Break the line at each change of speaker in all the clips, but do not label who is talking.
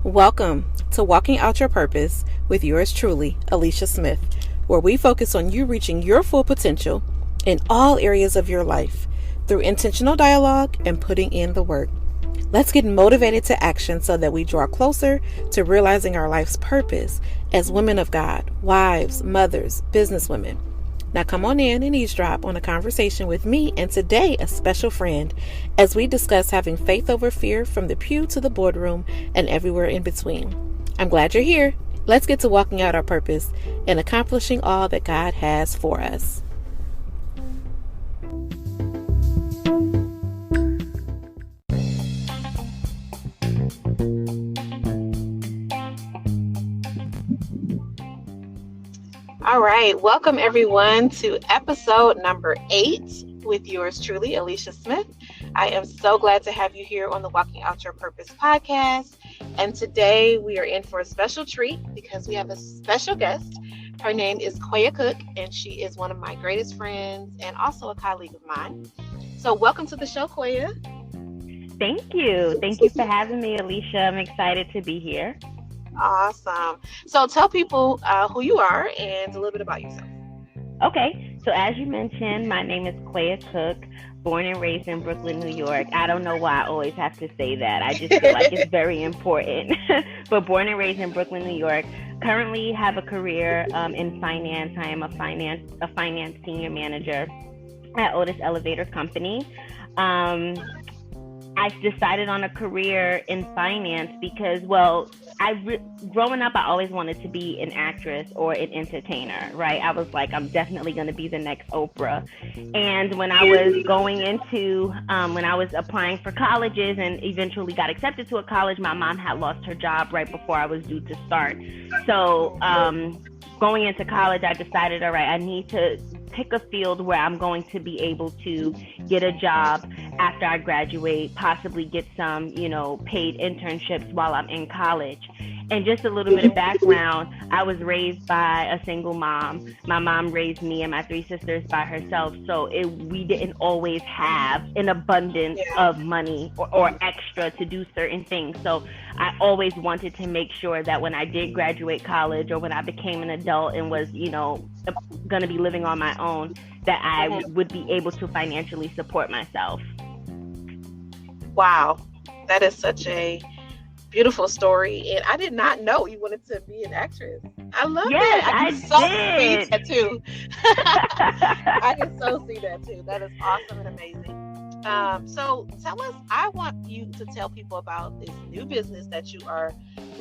Welcome to Walking Out Your Purpose with yours truly, Alicia Smith, where we focus on you reaching your full potential in all areas of your life through intentional dialogue and putting in the work. Let's get motivated to action so that we draw closer to realizing our life's purpose as women of God, wives, mothers, businesswomen. Now come on in and eavesdrop on a conversation with me and today a special friend as we discuss having faith over fear from the pew to the boardroom and everywhere in between. I'm glad you're here. Let's get to walking out our purpose and accomplishing all that God has for us. All right, welcome everyone to episode number 8 with yours truly, Alicia Smith. I am so glad to have you here on the Walking Out Your Purpose podcast. And today we are in for a special treat because we have a special guest. Her name is Kweyah Cook, and she is one of my greatest friends and also a colleague of mine. So welcome to the show, Kweyah.
Thank you. Thank you for having me, Alicia. I'm excited to be here.
Awesome. So tell people who you are and a little bit about yourself.
Okay. So as you mentioned, my name is Kweyah Cook, born and raised in Brooklyn, New York. I don't know why I always have to say that. I just feel like it's very important. But born and raised in Brooklyn, New York. Currently have a career in finance. I am a finance senior manager at Otis Elevator Company. I decided on a career in finance because, growing up, I always wanted to be an actress or an entertainer, right? I was like, I'm definitely going to be the next Oprah. And when I was going into, when I was applying for colleges and eventually got accepted to a college, my mom had lost her job right before I was due to start. So going into college, I decided, all right, I need to pick a field where I'm going to be able to get a job after I graduate, possibly get some, paid internships while I'm in college. And just a little bit of background, I was raised by a single mom. My mom raised me and my 3 sisters by herself. So we didn't always have an abundance of money or extra to do certain things. So I always wanted to make sure that when I did graduate college or when I became an adult and was, going to be living on my own, that I would be able to financially support myself.
Wow, that is such a beautiful story, and I did not know you wanted to be an actress. I love that. I can so see that too. I can so see that too. That is awesome and amazing. So tell us, I want you to tell people about this new business that you are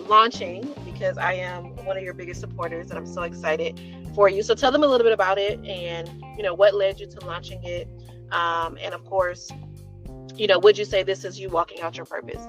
launching because I am one of your biggest supporters and I'm so excited for you. So tell them a little bit about it and, what led you to launching it. And of course, would you say this is you walking out your purpose?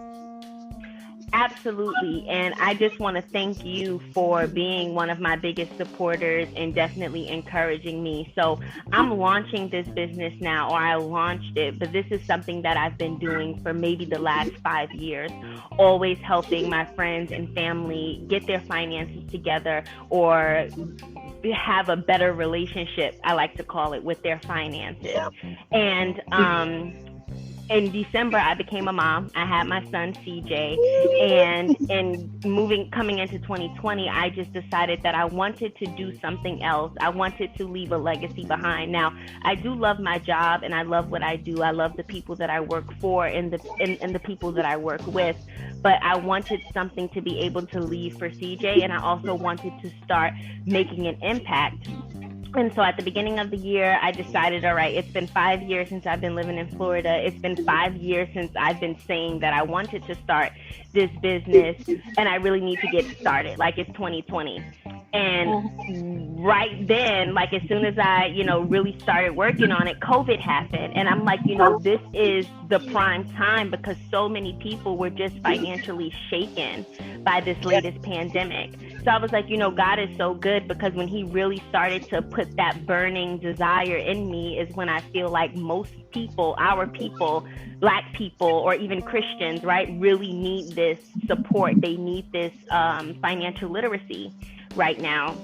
Absolutely. And I just want to thank you for being one of my biggest supporters and definitely encouraging me. So I'm launching this business now, or I launched it, but this is something that I've been doing for maybe the last 5 years, always helping my friends and family get their finances together or have a better relationship, I like to call it, with their finances. And in December, I became a mom. I had my son, CJ, and coming into 2020, I just decided that I wanted to do something else. I wanted to leave a legacy behind. Now, I do love my job, and I love what I do. I love the people that I work for and the people that I work with, but I wanted something to be able to leave for CJ, and I also wanted to start making an impact. And so at the beginning of the year, I decided, all right, it's been 5 years since I've been living in Florida. It's been 5 years since I've been saying that I wanted to start this business and I really need to get started. Like, it's 2020. And right then, like, as soon as I, really started working on it, COVID happened. And I'm like, this is the prime time because so many people were just financially shaken by this latest pandemic. So I was like, God is so good because when he really started to put that burning desire in me is when I feel like most people, our people, Black people, or even Christians, right, really need this support. They need this financial literacy right now.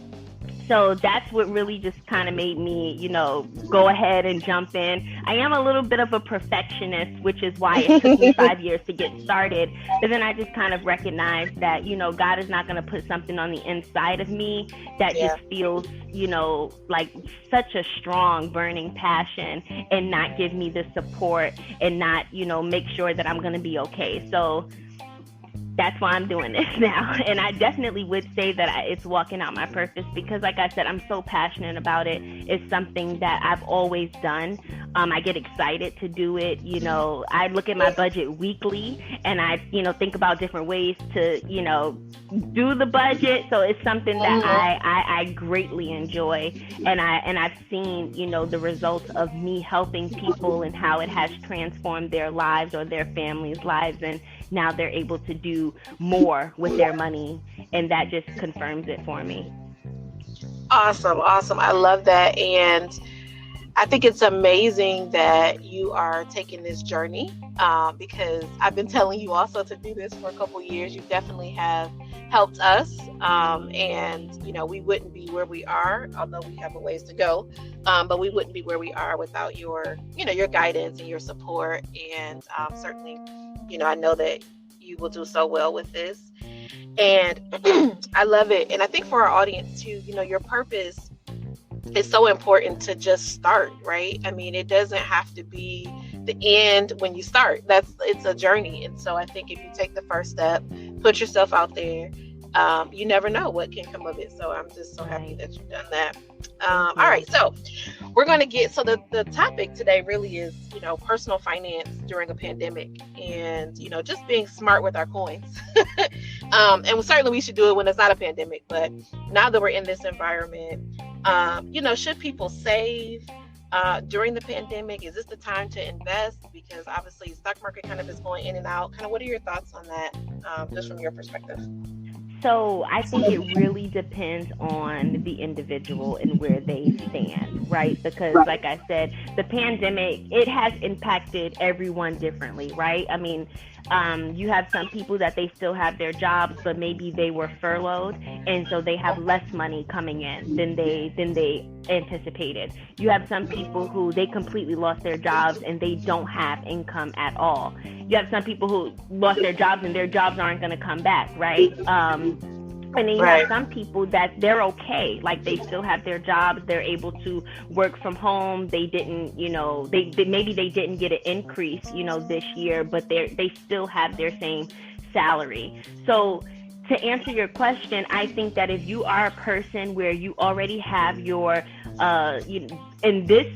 So that's what really just kind of made me, go ahead and jump in. I am a little bit of a perfectionist, which is why it took me 5 years to get started. But then I just kind of recognized that, God is not going to put something on the inside of me that just feels, like such a strong burning passion and not give me the support and not, make sure that I'm going to be okay. So that's why I'm doing this now. And I definitely would say that it's walking out my purpose because, like I said, I'm so passionate about it. It's something that I've always done. I get excited to do it. I look at my budget weekly and I, think about different ways to, do the budget. So it's something that I greatly enjoy. And I've seen, the results of me helping people and how it has transformed their lives or their families' lives. And now they're able to do more with their money, and that just confirms it for me.
Awesome. I love that. And I think it's amazing that you are taking this journey because I've been telling you also to do this for a couple years. You definitely have helped us, and we wouldn't be where we are, although we have a ways to go, but we wouldn't be where we are without your guidance and your support. And certainly, I know that you will do so well with this, and I love it. And I think for our audience too, your purpose is so important to just start, right? I mean, it doesn't have to be the end when you start. It's a journey. And so I think if you take the first step, put yourself out there, you never know what can come of it. So I'm just so happy that you've done that. All right. So we're going to so the topic today really is, personal finance during a pandemic and, just being smart with our coins. And certainly we should do it when it's not a pandemic, but now that we're in this environment, should people save during the pandemic? Is this the time to invest? Because obviously the stock market kind of is going in and out. Kind of what are your thoughts on that, just from your perspective?
So I think it really depends on the individual and where they stand, right? Because like I said, the pandemic, it has impacted everyone differently, right? I mean, you have some people that they still have their jobs, but maybe they were furloughed, and so they have less money coming in than they anticipated. You have some people who they completely lost their jobs and they don't have income at all. You have some people who lost their jobs and their jobs aren't going to come back, right? And then you have some people that they're okay, like they still have their jobs, they're able to work from home. They didn't, maybe they didn't get an increase, this year, but they still have their same salary. So to answer your question, I think that if you are a person where you already have your, in this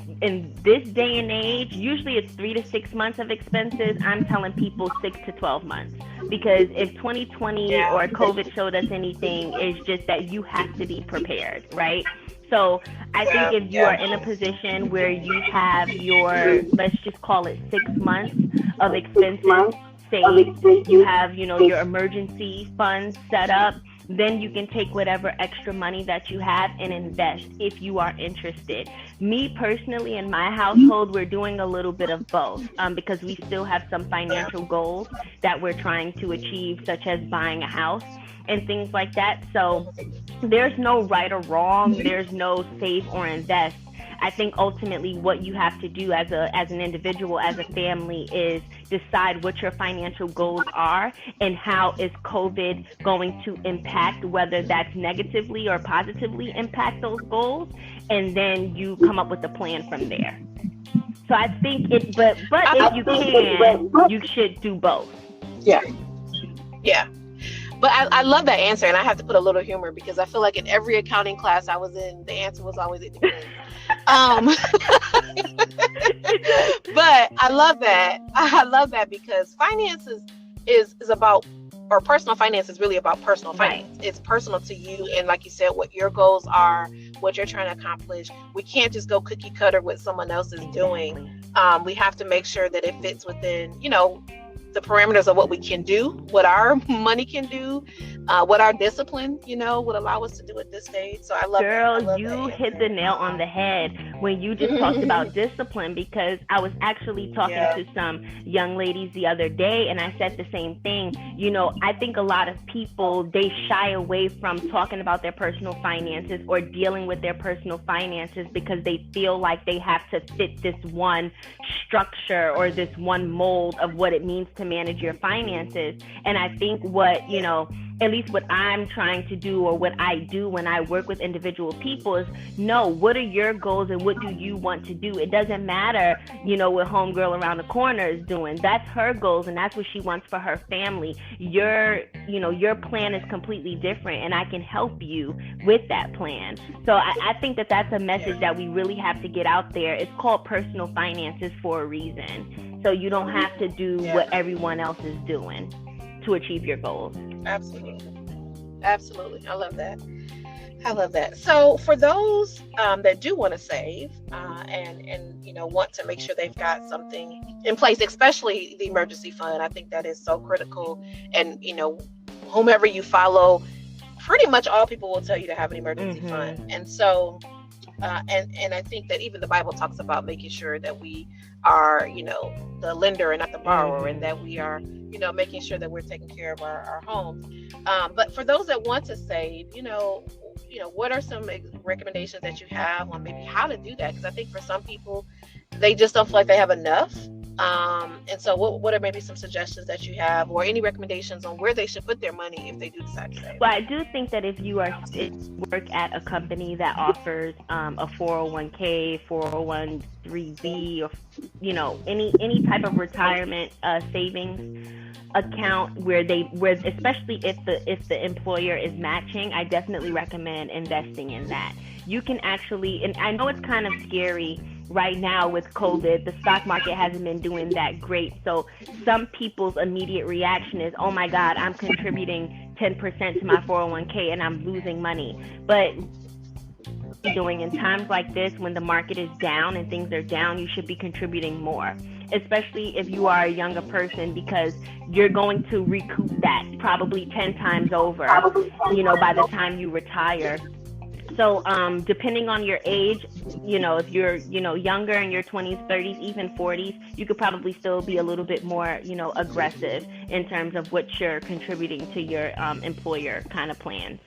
day and age, usually it's 3 to 6 months of expenses. I'm telling people 6 to 12 months, because if 2020 or COVID showed us anything, it's just that you have to be prepared, right? So I think if you are in a position where you have your, let's just call it 6 months of expenses saved, you have, your emergency funds set up, then you can take whatever extra money that you have and invest if you are interested. Me personally, in my household, we're doing a little bit of both because we still have some financial goals that we're trying to achieve, such as buying a house and things like that. So there's no right or wrong. There's no save or invest. I think ultimately what you have to do as an individual, as a family, is decide what your financial goals are and how is COVID going to impact, whether that's negatively or positively impact those goals, and then you come up with a plan from there. So I think but if you can, you should do both.
Yeah. But I love that answer, and I have to put a little humor because I feel like in every accounting class I was in, the answer was always at the end. But I love that. I love that because finances is about, or personal finance is really about personal finance. Right. It's personal to you, and like you said, what your goals are, what you're trying to accomplish. We can't just go cookie cutter what someone else is doing. We have to make sure that it fits within, the parameters of what we can do, what our money can do, what our discipline, would allow us to do at this stage. So I love
Girl,
that.
you hit the nail on the head. when you just talked about discipline, because I was actually talking to some young ladies the other day, and I said the same thing. You know, I think a lot of people, they shy away from talking about their personal finances or dealing with their personal finances because they feel like they have to fit this one structure or this one mold of what it means to manage your finances. And I think what, you know, at least what I'm trying to do, or what I do when I work with individual people, is know what are your goals and what do you want to do. It doesn't matter, you know, what homegirl around the corner is doing. That's her goals and that's what she wants for her family. Your plan is completely different, and I can help you with that plan. So I think that that's a message that we really have to get out there. It's called personal finances for a reason. So you don't have to do what everyone else is doing to achieve your goals.
Absolutely. I love that. So for those that do want to save and you know, want to make sure they've got something in place, especially the emergency fund, I think that is so critical. And, you know, whomever you follow, pretty much all people will tell you to have an emergency fund. And so and I think that even the Bible talks about making sure that we are, you know, the lender and not the borrower, and that we are, you know, making sure that we're taking care of our homes. But for those that want to save, you know, what are some recommendations that you have on maybe how to do that? Because I think for some people, they just don't feel like they have enough. And so what are maybe some suggestions that you have, or any recommendations on where they should put their money if they do decide to save?
Well, I do think that if you work at a company that offers a 401k, 401(b), or, you know, any type of retirement savings account where especially if the employer is matching, I definitely recommend investing in that. You can actually, and I know it's kind of scary right now with COVID, the stock market hasn't been doing that great. So some people's immediate reaction is, oh my God, I'm contributing 10% to my 401k and I'm losing money. But doing in times like this, when the market is down and things are down, you should be contributing more, especially if you are a younger person, because you're going to recoup that probably 10 times over, you know, by the time you retire. So depending on your age, you know, if you're, you know, younger in your 20s, 30s, even 40s, you could probably still be a little bit more, you know, aggressive in terms of what you're contributing to your employer kind of plans.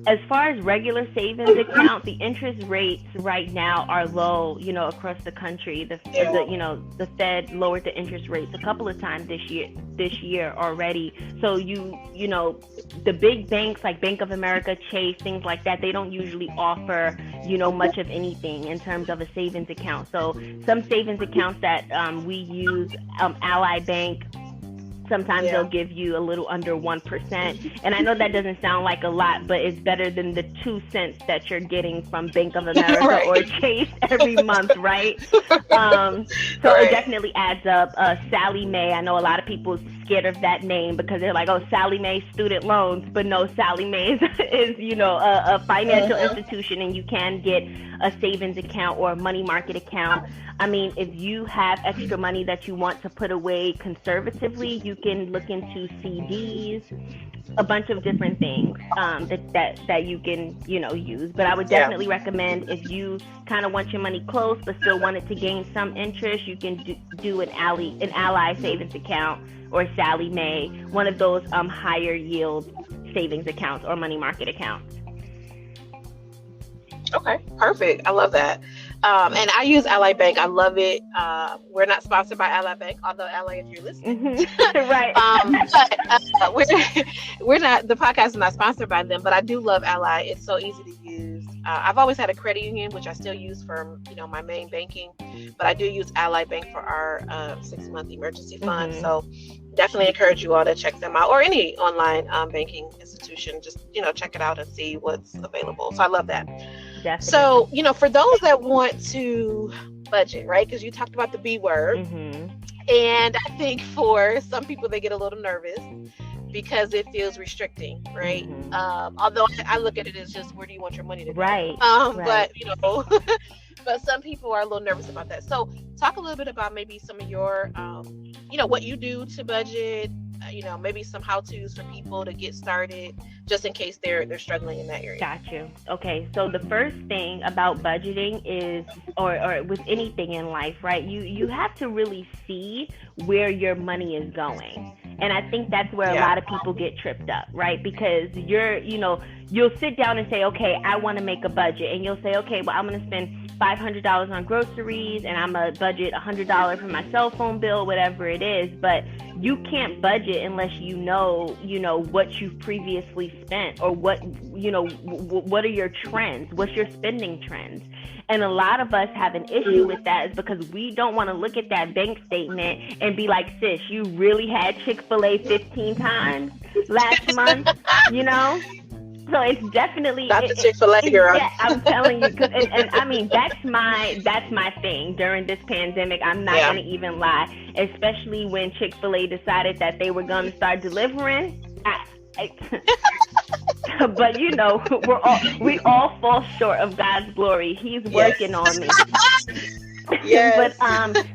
As far as regular savings account, the interest rates right now are low, you know, across the country. The Fed lowered the interest rates a couple of times this year already. So you know, the big banks like Bank of America, Chase, things like that, they don't usually offer, you know, much of anything in terms of a savings account. So some savings accounts that we use, Ally Bank, sometimes they'll give you a little under 1%. And I know that doesn't sound like a lot, but it's better than the 2 cents that you're getting from Bank of America or Chase every month, right? So it definitely adds up. Sally Mae, I know a lot of people are scared of that name because they're like, oh, Sally Mae student loans. But no, Sally Mae is you know, a financial institution, and you can get a savings account or a money market account. I mean, if you have extra money that you want to put away conservatively, you can look into CDs, a bunch of different things that you can, you know, use. But I would definitely recommend, if you kind of want your money close but still want it to gain some interest, you can do an Ally savings account or Sally Mae, one of those higher yield savings accounts or money market accounts.
Okay, perfect. I love that. And I use Ally Bank. I love it. We're not sponsored by Ally Bank, although Ally, if you're listening,
right?
But we're not. The podcast is not sponsored by them, but I do love Ally. It's so easy to use. I've always had a credit union, which I still use for, you know, my main banking, but I do use Ally Bank for our 6-month emergency fund. So definitely encourage you all to check them out, or any online banking institution. Just, you know, check it out and see what's available. So I love that. Definitely. So, you know, for those that want to budget, right? Because you talked about the B word. And I think for some people, they get a little nervous because it feels restricting, right? Although I look at it as just, where do you want your money to go? Right. But, you know, but some people are a little nervous about that. So talk a little bit about maybe some of your, you know, what you do to budget, maybe some how-tos for people to get started, just in case they're struggling in that area.
Got you. Okay, so the first thing about budgeting is, or with anything in life, right? You have to really see where your money is going. And I think that's where a lot of people get tripped up, right? Because you'll sit down and say, okay, I want to make a budget. And you'll say, okay, well, I'm going to spend $500 on groceries, and I'm going to budget $100 for my cell phone bill, whatever it is. But you can't budget unless you know what you've previously spent, or what are your trends? What's your spending trends? And a lot of us have an issue with that, is because we don't want to look at that bank statement and be like, sis, you really had Chick-fil-A 15 times last month, So it's definitely
not the Chick-fil-A girl.
Yeah, I'm telling you, and I mean that's my thing during this pandemic. I'm not gonna even lie, especially when Chick-fil-A decided that they were gonna start delivering. But we all fall short of God's glory. He's working on me. Yes. But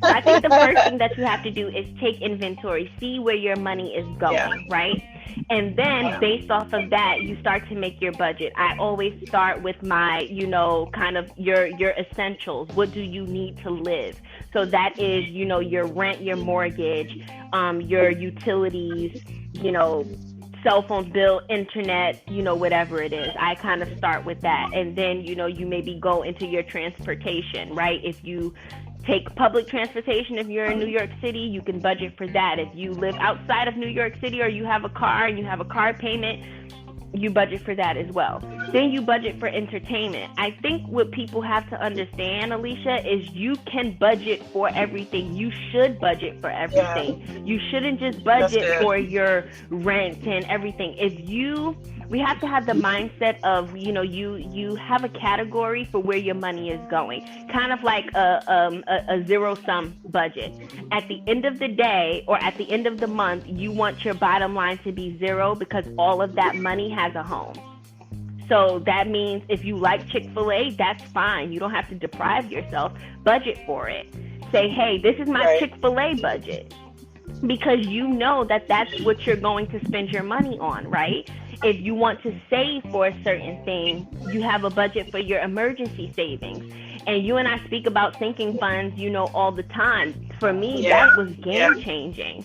I think the first thing that you have to do is take inventory, see where your money is going, right? And then based off of that, you start to make your budget. I always start with my, kind of your essentials. What do you need to live? So that is, your rent, your mortgage, your utilities, cell phone bill, internet, whatever it is. I kind of start with that. And then, you maybe go into your transportation, right? If you take public transportation, if you're in New York City, you can budget for that. If you live outside of New York City, or you have a car and you have a car payment, you budget for that as well. Then you budget for entertainment. I think what people have to understand, Alicia, is you can budget for everything. You should budget for everything. Yeah. You shouldn't just budget for your rent and everything. We have to have the mindset of, you have a category for where your money is going, kind of like a zero-sum budget. At the end of the day, or at the end of the month, you want your bottom line to be zero, because all of that money has a home. So that means if you like Chick-fil-A, that's fine. You don't have to deprive yourself. Budget for it. Say, hey, this is my Chick-fil-A budget, because you know that that's what you're going to spend your money on, right? If you want to save for a certain thing, you have a budget for your emergency savings. And you and I speak about sinking funds, all the time. For me, that was game changing.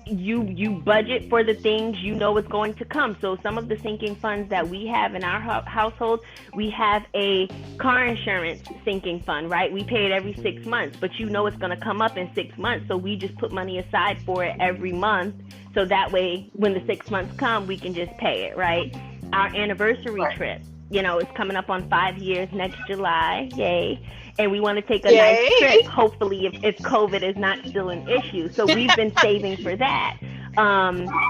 You budget for the things you know is going to come. So some of the sinking funds that we have in our household, we have a car insurance sinking fund, right? We pay it every 6 months, but it's going to come up in 6 months. So we just put money aside for it every month. So that way, when the 6 months come, we can just pay it, right? Our anniversary trip, it's coming up on 5 years next July. Yay. And we want to take a nice trip, hopefully, if COVID is not still an issue. So we've been saving for that.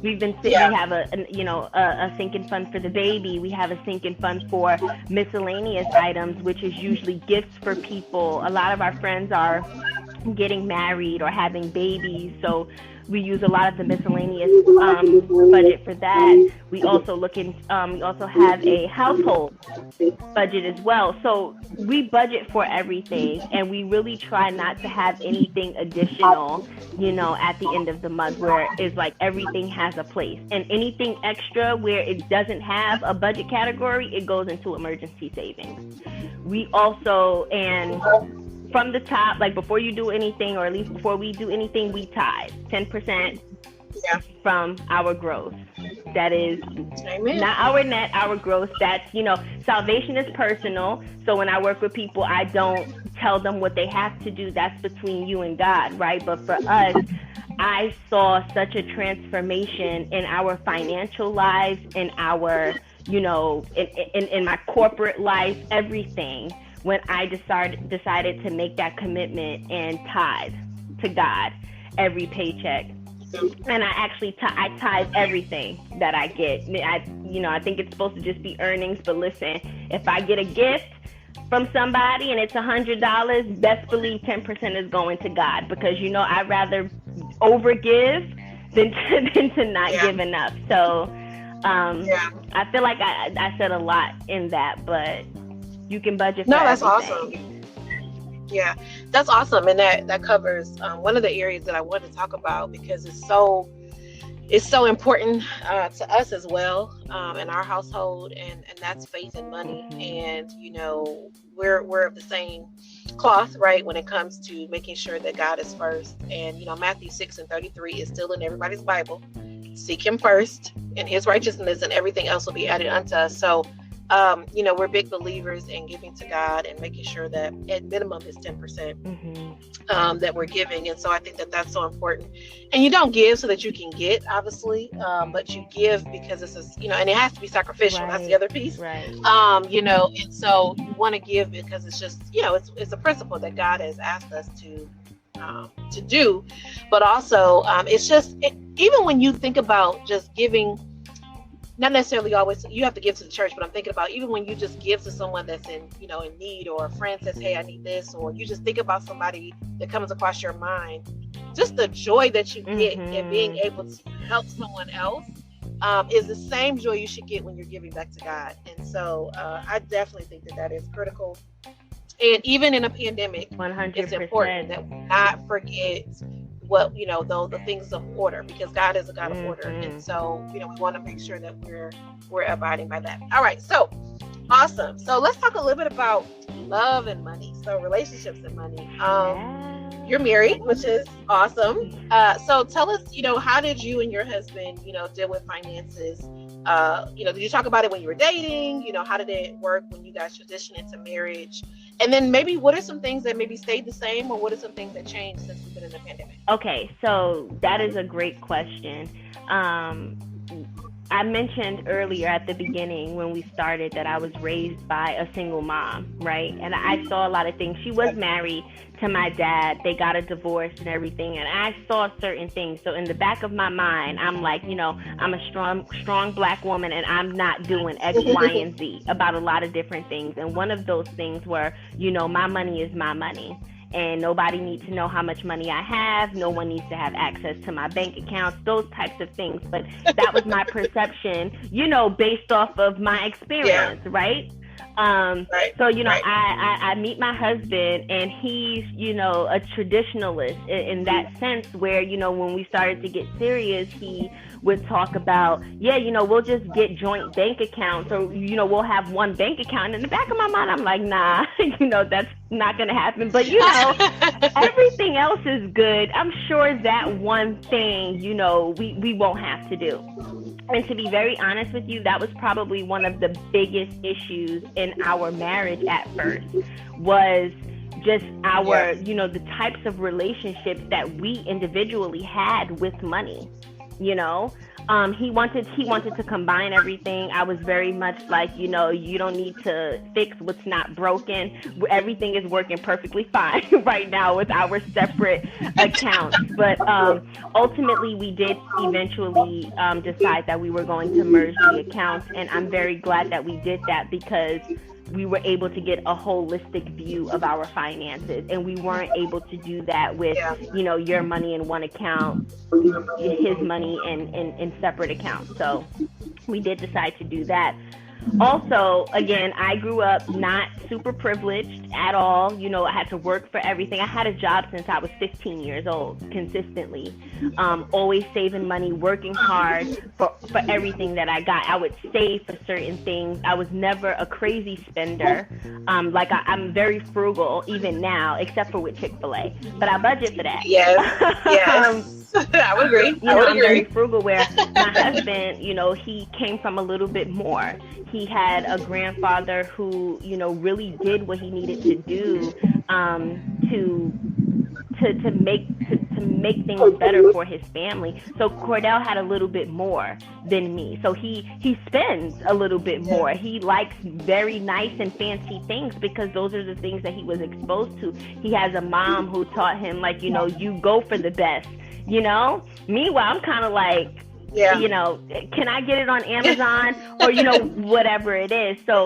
We have a sinking fund for the baby. We have a sinking fund for miscellaneous items, which is usually gifts for people. A lot of our friends are getting married or having babies, so we use a lot of the miscellaneous budget for that. We also we also have a household budget as well. So we budget for everything, and we really try not to have anything additional, at the end of the month, where it's like everything has a place. And anything extra where it doesn't have a budget category, it goes into emergency savings. We also, and from the top, like before you do anything, or at least before we do anything, we tithe 10% from our gross. That is not our net, our gross. That's, salvation is personal. So when I work with people, I don't tell them what they have to do. That's between you and God, right? But for us, I saw such a transformation in our financial lives, in our, in my corporate life, everything, when I decided to make that commitment and tithe to God every paycheck. And I actually I tithe everything that I get. I think it's supposed to just be earnings, but listen, if I get a gift from somebody and it's $100, best believe 10% is going to God, because I'd rather overgive than to not give enough. So I feel like I said a lot in that, but you can budget for everything.
That's awesome. Yeah, that's awesome. And that covers one of the areas that I wanted to talk about, because it's so important to us as well, in our household, and that's faith and money. And we're of the same cloth, right, when it comes to making sure that God is first. And Matthew 6:33 is still in everybody's Bible. Seek him first and his righteousness, and everything else will be added unto us. So we're big believers in giving to God and making sure that at minimum is 10% that we're giving. And so I think that that's so important. And you don't give so that you can get, obviously, but you give because it's and it has to be sacrificial. Right. That's the other piece. Right. And so you want to give because it's just, it's a principle that God has asked us to do. But also, it's just, even when you think about just giving, not necessarily always you have to give to the church, but I'm thinking about even when you just give to someone that's in need, or a friend says, hey, I need this, or you just think about somebody that comes across your mind, just the joy that you get in being able to help someone else is the same joy you should get when you're giving back to God. And so I definitely think that is critical. And even in a pandemic, 100%. It's important that we not forget what, the things of order, because God is a God of order. And so, we want to make sure that we're abiding by that. All right. So awesome. So let's talk a little bit about love and money. So relationships and money. You're married, which is awesome. So tell us, how did you and your husband, deal with finances? Did you talk about it when you were dating? How did it work when you guys transitioned into marriage? And then maybe what are some things that maybe stayed the same, or what are some things that changed since we've been in the pandemic?
Okay, so that is a great question. I mentioned earlier at the beginning when we started that I was raised by a single mom, right? And I saw a lot of things. She was married to my dad. They got a divorce and everything. And I saw certain things. So in the back of my mind, I'm like, I'm a strong Black woman, and I'm not doing X, Y, and Z about a lot of different things. And one of those things were, my money is my money. And nobody needs to know how much money I have. No one needs to have access to my bank accounts, those types of things. But that was my perception, based off of my experience, right? So, I meet my husband, and he's, a traditionalist in that sense where, when we started to get serious, he would talk about, we'll just get joint bank accounts, or, we'll have one bank account. And in the back of my mind, I'm like, nah, that's not going to happen. But, everything else is good. I'm sure that one thing, we won't have to do. And to be very honest with you, that was probably one of the biggest issues in our marriage at first, was just our, the types of relationships that we individually had with money. He wanted to combine everything. I was very much like, you don't need to fix what's not broken. Everything is working perfectly fine right now with our separate accounts. But ultimately, we did eventually decide that we were going to merge the accounts. And I'm very glad that we did that, because we were able to get a holistic view of our finances, and we weren't able to do that with, your money in one account, his money in separate accounts. So we did decide to do that. Also, again, I grew up not super privileged at all. I had to work for everything. I had a job since I was 15 years old, consistently. Always saving money, working hard for everything that I got. I would save for certain things. I was never a crazy spender. I'm very frugal even now, except for with Chick-fil-A. But I budget for that.
Yes. I would agree.
I'm very frugal, where my husband, he came from a little bit more. He had a grandfather who, really did what he needed to do to make things better for his family. So Cordell had a little bit more than me. So he spends a little bit more. He likes very nice and fancy things because those are the things that he was exposed to. He has a mom who taught him, like, you go for the best, Meanwhile, I'm kind of like, can I get it on Amazon or, whatever it is. So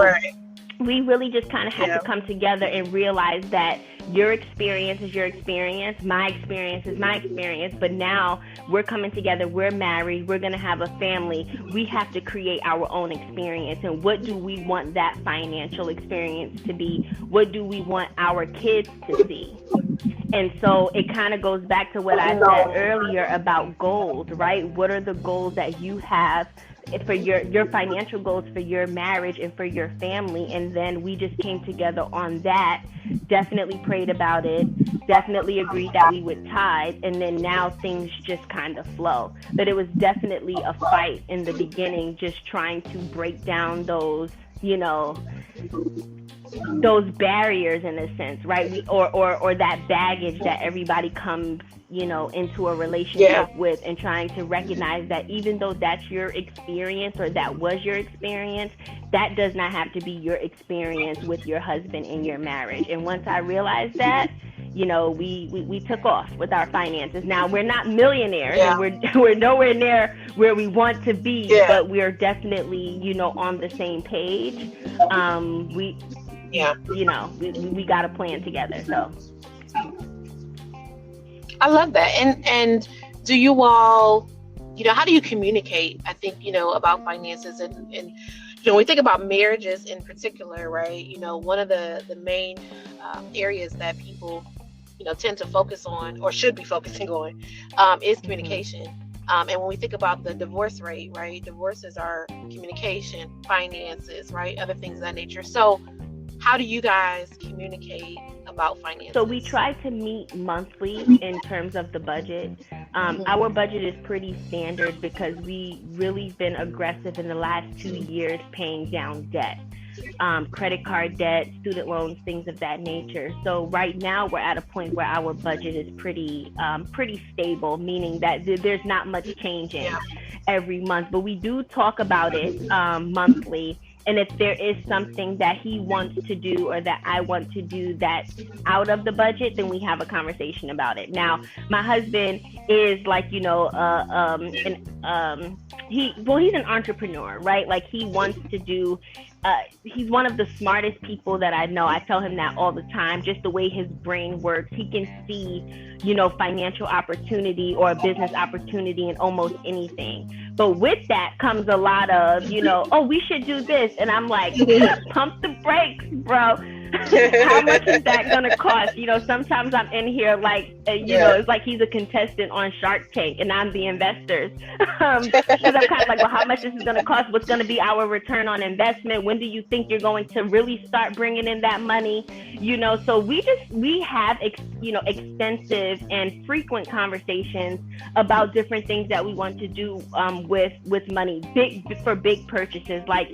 we really just kind of had to come together and realize that your experience is your experience, my experience is my experience, but now we're coming together, we're married, we're going to have a family, we have to create our own experience. And what do we want that financial experience to be? What do we want our kids to see? And so it kind of goes back to what I said earlier about goals, right? What are the goals that you have for your financial goals for your marriage and for your family? And then we just came together on that, definitely prayed about it, definitely agreed that we would tithe, and then now things just kind of flow. But it was definitely a fight in the beginning, just trying to break down those, those barriers in a sense, right? Or that baggage that everybody comes, into a relationship with, and trying to recognize that even though that's your experience or that was your experience, that does not have to be your experience with your husband in your marriage. And once I realized that, we took off with our finances. Now we're not millionaires, and we're nowhere near where we want to be, but we're definitely, on the same page. We got a plan together. So
I love that. And do you all, how do you communicate? I think, about finances and when we think about marriages in particular, right? One of the main areas that people, tend to focus on, or should be focusing on, is communication. And when we think about the divorce rate, right? Divorces are communication, finances, right? Other things of that nature. So how do you guys communicate about finances?
So we try to meet monthly in terms of the budget. Our budget is pretty standard because we really been aggressive in the last 2 years paying down debt, credit card debt, student loans, things of that nature. So right now we're at a point where our budget is pretty stable, meaning that there's not much changing every month, but we do talk about it monthly. And if there is something that he wants to do or that I want to do that's out of the budget, then we have a conversation about it. Now, my husband is like, he's an entrepreneur, right? Like he wants to do, he's one of the smartest people that I know. I tell him that all the time, just the way his brain works. He can see, financial opportunity or a business opportunity in almost anything. But with that comes a lot of, we should do this. And I'm like, pump the brakes, bro. How much is that going to cost? Sometimes I'm in here like, it's like he's a contestant on Shark Tank and I'm the investors. Because I'm kind of like, well, how much this is going to cost? What's going to be our return on investment? When do you think you're going to really start bringing in that money? So we have, extensive and frequent conversations about different things that we want to do with money, big purchases, like,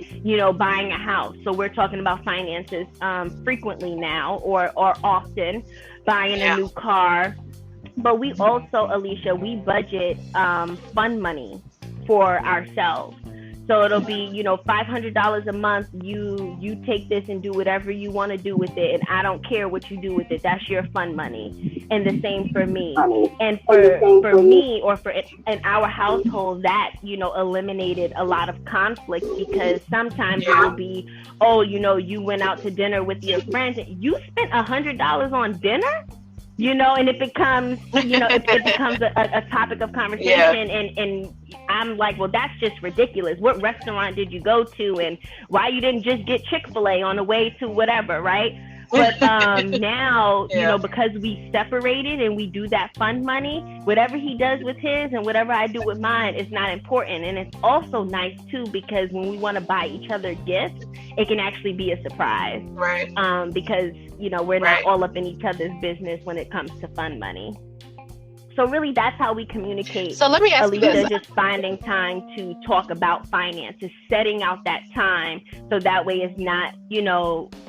buying a house. So we're talking about finances frequently now or often, buying a new car. But we also, Alicia, we budget fund money for ourselves. So it'll be, $500 a month. You take this and do whatever you want to do with it. And I don't care what you do with it. That's your fund money. And the same for me. And for me, or in our household, that, eliminated a lot of conflict, because sometimes it will be, you went out to dinner with your friends and you spent $100 on dinner? And it becomes, it becomes a topic of conversation. And I'm like, well, that's just ridiculous. What restaurant did you go to? And why you didn't just get Chick-fil-A on the way to whatever, right? But now, because we separated and we do that fund money, whatever he does with his and whatever I do with mine is not important. And it's also nice, too, because when we want to buy each other gifts, it can actually be a surprise.
Right.
Because, we're not all up in each other's business when it comes to fund money. So really, that's how we communicate.
So let me ask you this.
Just finding time to talk about finances, setting out that time, so that way it's not,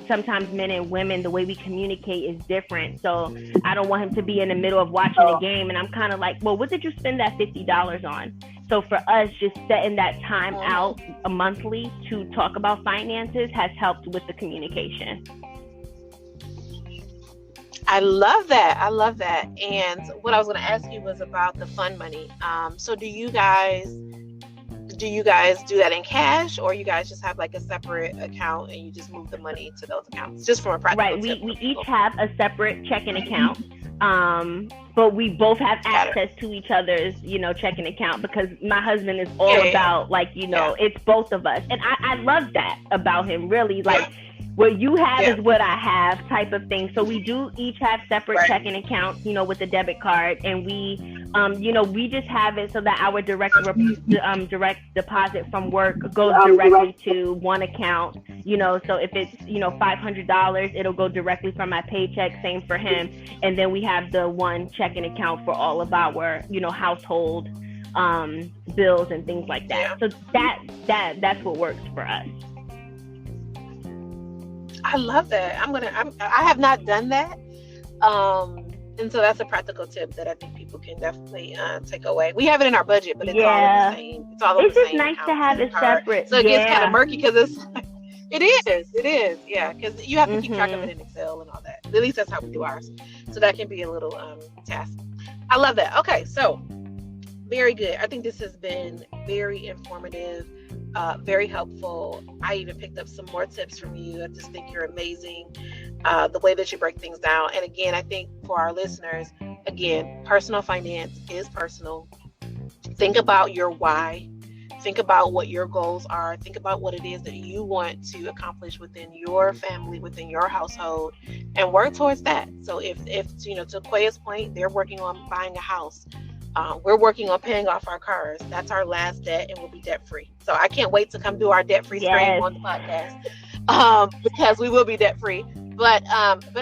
sometimes men and women, the way we communicate is different. So I don't want him to be in the middle of watching a game and I'm kind of like, well, what did you spend that $50 on? So for us, just setting that time out monthly to talk about finances has helped with the communication.
I love that. And what I was going to ask you was about the fund money. So do do you guys do that in cash, or you guys just have like a separate account and you just move the money to those accounts? Just from a practical
Right.
tip.
We each have a separate checking account. But we both have access to each other's, checking account, because my husband is all about it's both of us. And I love that about him, really. Like, what you have is what I have type of thing. So we do each have separate checking accounts, with the debit card. And we, we just have it so that our direct deposit from work goes directly to one account, so if it's, $500, it'll go directly from my paycheck. Same for him. And then we have the one checking account for all of our, household bills and things like that. So that's what works for us.
I love that. I have not done that. And so that's a practical tip that I think people can definitely take away. We have it in our budget, but it's all the same. It's just
nice to have it separate.
So it gets kind of murky because it is. Yeah. Because you have to keep track of it in Excel and all that. At least that's how we do ours. So that can be a little task. I love that. Okay. So very good. I think this has been very informative. Very helpful. I even picked up some more tips from you. I just think you're amazing. The way that you break things down. And again, I think for our listeners, personal finance is personal. Think about your why. Think about what your goals are. Think about what it is that you want to accomplish within your family, within your household, and work towards that. So if to Kweyah's point, they're working on buying a house. We're working on paying off our cars. That's our last debt, and we'll be debt free. So I can't wait to come do our debt free stream on the podcast, because we will be debt free. But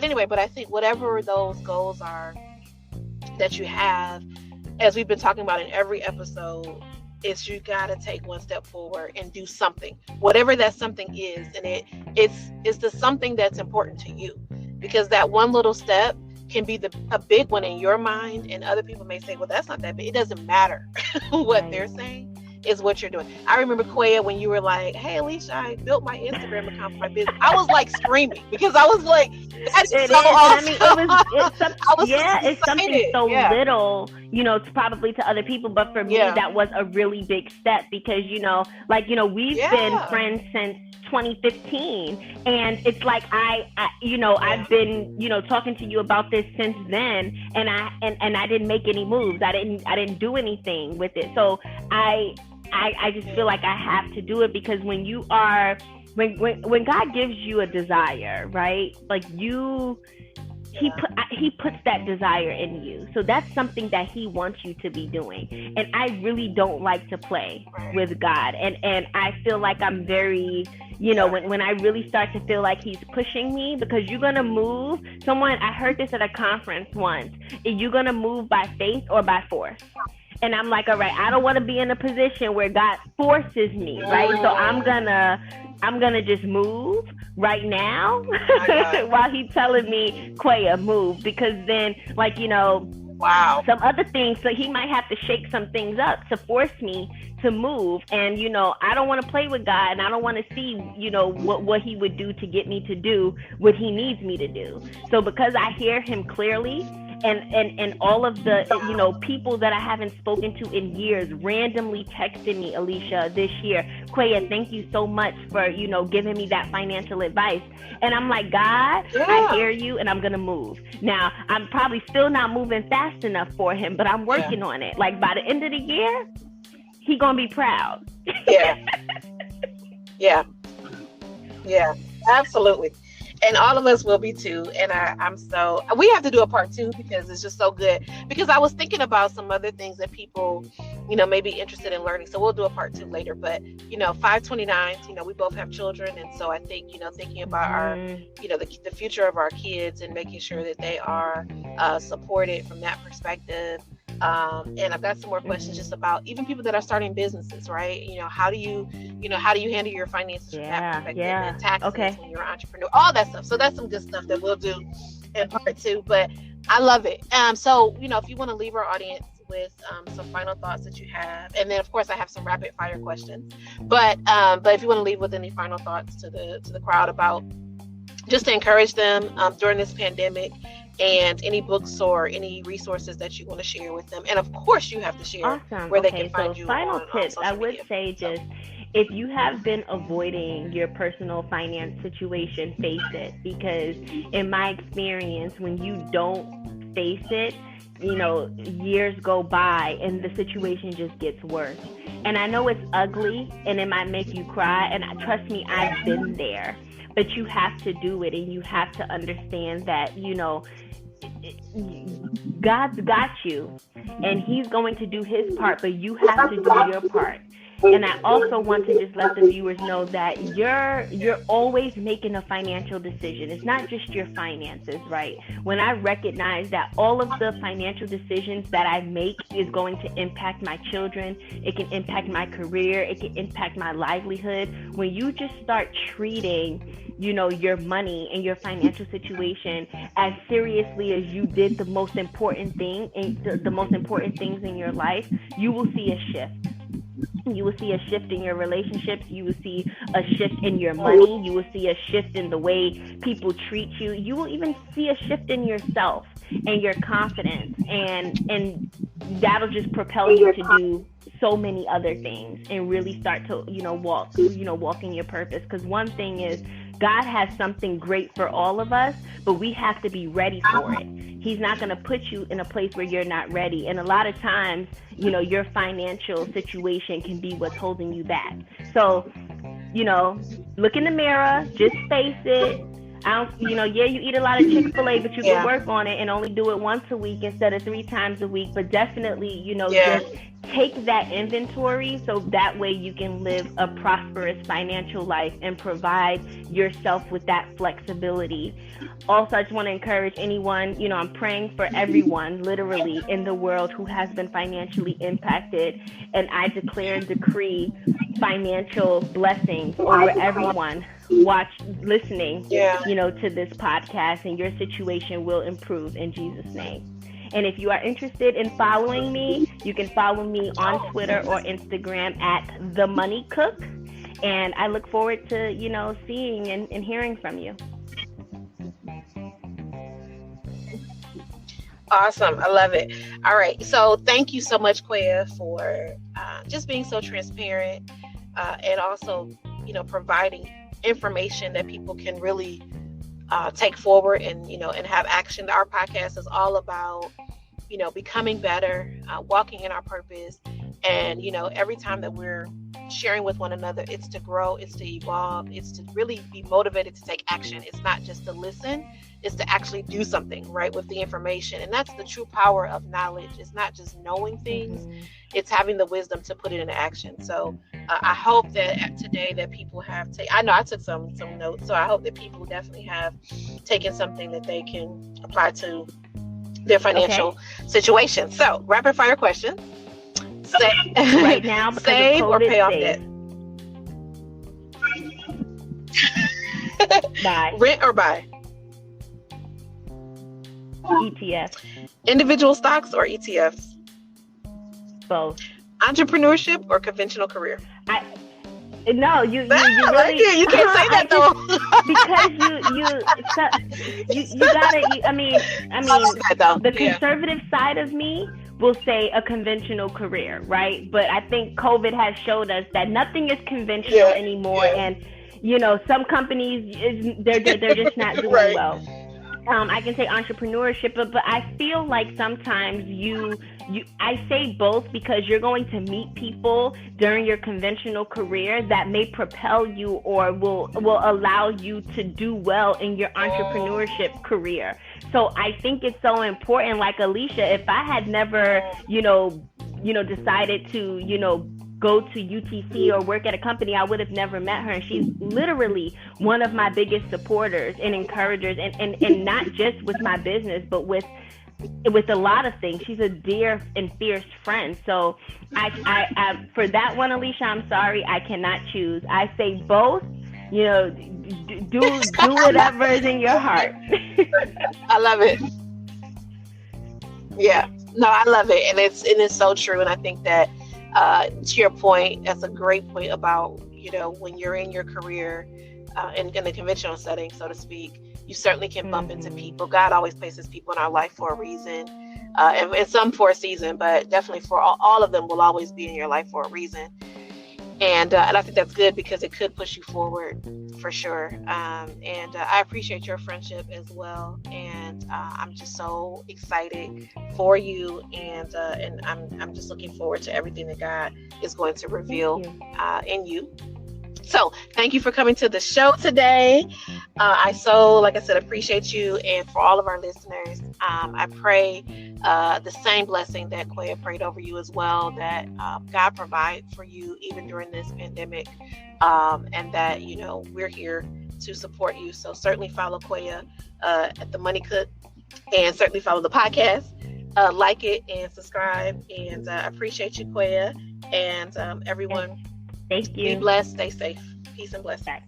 anyway, I think whatever those goals are that you have, as we've been talking about in every episode, is you gotta take one step forward and do something, whatever that something is, and it's the something that's important to you, because that one little step can be a big one in your mind, and other people may say, well, that's not that big. It doesn't matter. What they're saying is what you're doing. I remember, Kweyah, when you were like, hey, Alicia, I built my Instagram account for my business. I was like screaming, because I was like, that's so awesome.
It's something so little, it's probably to other people, but for me, that was a really big step, because, we've been friends since 2015, and it's like I've been talking to you about this since then, and I didn't make any moves. I didn't do anything with it. So I just feel like I have to do it, because when you are when God gives you a desire, right? Like He puts that desire in you. So that's something that he wants you to be doing. And I really don't like to play with God. And I feel like I'm very, when I really start to feel like he's pushing me, because you're going to move. I heard this at a conference once. You're going to move by faith or by force. And I'm like, all right, I don't want to be in a position where God forces me, right? So I'm gonna just move right now while he's telling me, Kweyah, move, because then, some other things. So he might have to shake some things up to force me to move. And, I don't want to play with God, and I don't want to see, what he would do to get me to do what he needs me to do. So because I hear him clearly, and all of the, people that I haven't spoken to in years randomly texted me, Alicia, this year, Kweyah, thank you so much for, giving me that financial advice. And I'm like, God, I hear you, and I'm going to move. Now, I'm probably still not moving fast enough for him, but I'm working on it. Like, by the end of the year, he going to be proud.
Yeah, absolutely. And all of us will be too. And we have to do a part 2, because it's just so good. Because I was thinking about some other things that people, may be interested in learning. So we'll do a part 2 later. But, 529, we both have children. And so I think, thinking about our, the future of our kids, and making sure that they are supported from that perspective. And I've got some more questions just about even people that are starting businesses, right? How do you handle your finances from that perspective, and taxes when you're an entrepreneur, all that stuff. So that's some good stuff that we'll do in part 2, but I love it. So, if you want to leave our audience with some final thoughts that you have, and then of course I have some rapid fire questions, but if you want to leave with any final thoughts to the crowd about just to encourage them during this pandemic, and any books or any resources that you want to share with them. And of course, you have to share
Awesome.
where they
Okay,
can find
so
you
final
on
tips, I
social
would
media.
say just if you have been avoiding your personal finance situation, face it. Because in my experience, when you don't face it, years go by and the situation just gets worse. And I know it's ugly and it might make you cry. And trust me, I've been there. But you have to do it, and you have to understand that, God's got you and he's going to do his part, but you have to do your part. And I also want to just let the viewers know that you're always making a financial decision. It's not just your finances, right? When I recognize that all of the financial decisions that I make is going to impact my children, it can impact my career, it can impact my livelihood. When you just start treating your money and your financial situation as seriously as you did the most important thing and the most important things in your life, you will see a shift. You will see a shift in your relationships. You will see a shift in your money. You will see a shift in the way people treat you. You will even see a shift in yourself and your confidence, and that'll just propel you to do so many other things and really start to walk in your purpose. Because one thing is, God has something great for all of us, but we have to be ready for it. He's not going to put you in a place where you're not ready. And a lot of times, your financial situation can be what's holding you back. So, look in the mirror, just face it. You eat a lot of Chick-fil-A, but you can work on it and only do it once a week instead of 3 times a week. But definitely, just take that inventory so that way you can live a prosperous financial life and provide yourself with that flexibility. Also, I just want to encourage anyone, I'm praying for everyone literally in the world who has been financially impacted. And I declare and decree financial blessings over everyone listening, to this podcast, and your situation will improve in Jesus' name. And if you are interested in following me, you can follow me on Twitter or Instagram at The Money Cook. And I look forward to, seeing and hearing from you.
Awesome. I love it. All right. So thank you so much, Kweyah, for just being so transparent and also, providing information that people can really take forward and have action. Our podcast is all about becoming better, walking in our purpose, and every time that we're sharing with one another, it's to grow, it's to evolve, it's to really be motivated to take action. It's not just to listen, it's to actually do something right with the information. And that's the true power of knowledge. It's not just knowing things, it's having the wisdom to put it into action. So I hope that today that people have I know I took some notes, so I hope that people definitely have taken something that they can apply to their financial situation. So rapid fire questions.
Right now,
save or pay off debt?
Buy.
Rent or buy?
ETF.
Individual stocks or ETFs?
Both.
Entrepreneurship or conventional career?
No, you really,
you can't say that though.
Because you gotta. The conservative side of me will say a conventional career, right? But I think COVID has showed us that nothing is conventional anymore, and some companies they're just not doing well. I can say entrepreneurship, but I feel like sometimes I say both because you're going to meet people during your conventional career that may propel you or will allow you to do well in your entrepreneurship career. So I think it's so important. Like Alicia, if I had never, decided to, go to UTC or work at a company, I would have never met her. And she's literally one of my biggest supporters and encouragers, and not just with my business, but with a lot of things. She's a dear and fierce friend. So I for that one, Alicia, I'm sorry, I cannot choose. I say both. Do whatever is in your heart.
I love it. Yeah, no, I love it, and it's so true. And I think that to your point, that's a great point about when you're in your career in the conventional setting, so to speak. You certainly can bump into people. God always places people in our life for a reason, and some for a season, but definitely for all of them will always be in your life for a reason. And I think that's good because it could push you forward for sure. And I appreciate your friendship as well. And I'm just so excited for you. And I'm just looking forward to everything that God is going to reveal in you. So thank you for coming to the show today. I so, like I said, appreciate you. And for all of our listeners, I pray the same blessing that Kweyah prayed over you as well, that God provide for you even during this pandemic, and that, you know, we're here to support you. So certainly follow Kweyah at The Money Cook, and certainly follow the podcast, like it and subscribe. And I appreciate you, Kweyah, and everyone.
Thank you.
Be blessed. Stay safe. Peace and blessings.